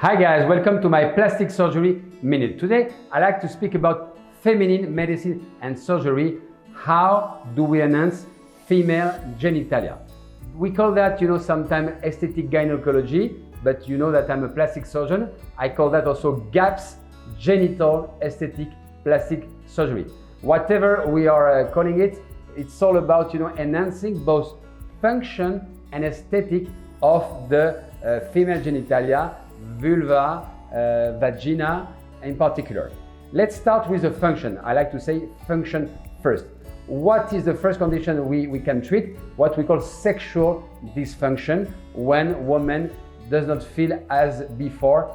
Hi guys, welcome to my plastic surgery minute. Today I like to speak about feminine medicine and surgery. How do we enhance female genitalia? We call that, sometimes aesthetic gynecology, but you know that I'm a plastic surgeon. I call that also GAPS, genital aesthetic plastic surgery. Whatever we are calling it, it's all about, enhancing both function and aesthetic of the female genitalia, vulva, vagina in particular. Let's start with the function. I like to say function first. What is the first condition we can treat? What we call sexual dysfunction, when woman does not feel as before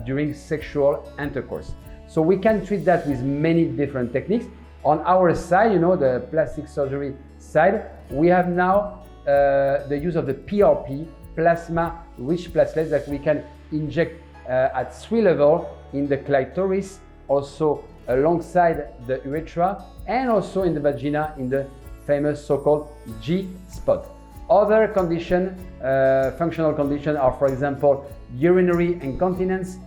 during sexual intercourse. So we can treat that with many different techniques. On our side, the plastic surgery side, we have now the use of the PRP, plasma-rich platelets, that we can inject at 3 levels in the clitoris, also alongside the urethra, and also in the vagina in the famous so-called G spot. Other conditions, functional conditions, are, for example, urinary incontinence.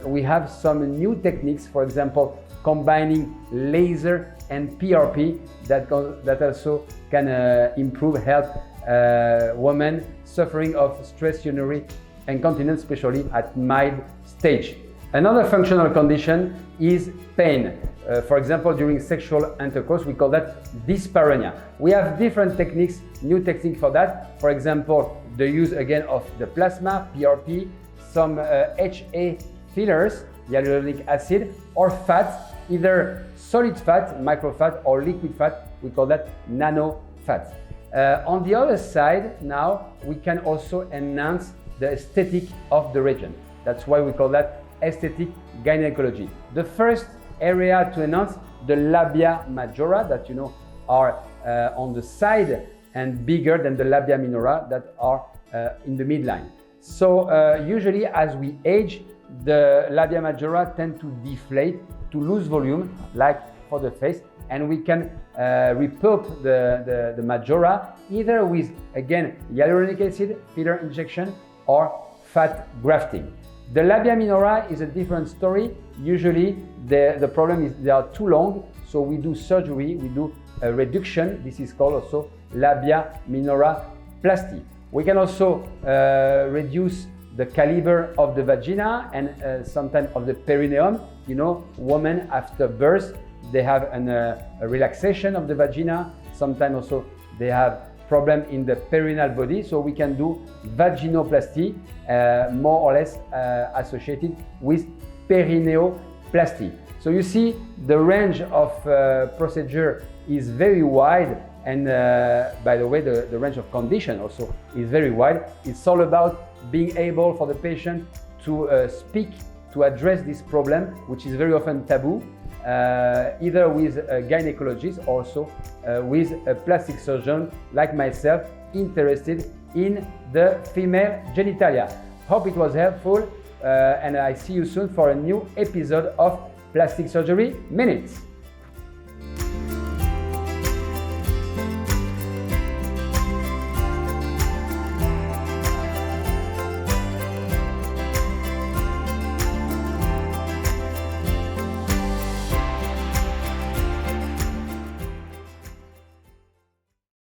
We have some new techniques, for example, combining laser and PRP that also can help women suffering of stress urinary incontinence, especially at mild stage. Another functional condition is pain. For example, during sexual intercourse, we call that dyspareunia. We have different techniques, new techniques for that. For example, the use again of the plasma, PRP, some HA fillers, hyaluronic acid, or fat, either solid fat, microfat, or liquid fat. We call that nano fat. On the other side, now we can also enhance the aesthetic of the region. That's why we call that aesthetic gynecology. The first area to enhance, the labia majora, that are on the side and bigger than the labia minora that are in the midline. So usually as we age, the labia majora tend to deflate, to lose volume, like for the face, and we can repulp the majora either with, again, hyaluronic acid, filler injection, or fat grafting. The labia minora is a different story. Usually the problem is they are too long, so we do surgery, we do a reduction. This is called also labia minora plasty. We can also reduce the caliber of the vagina and sometimes of the perineum. Women after birth, they have a relaxation of the vagina. Sometimes also they have problem in the perineal body, so we can do vaginoplasty, more or less associated with perineoplasty. So you see, the range of procedure is very wide, and by the way, the range of condition also is very wide. It's all about being able for the patient to speak, to address this problem, which is very often taboo, either with a gynecologist, also with a plastic surgeon like myself, interested in the female genitalia. Hope it was helpful, and I see you soon for a new episode of Plastic Surgery Minutes.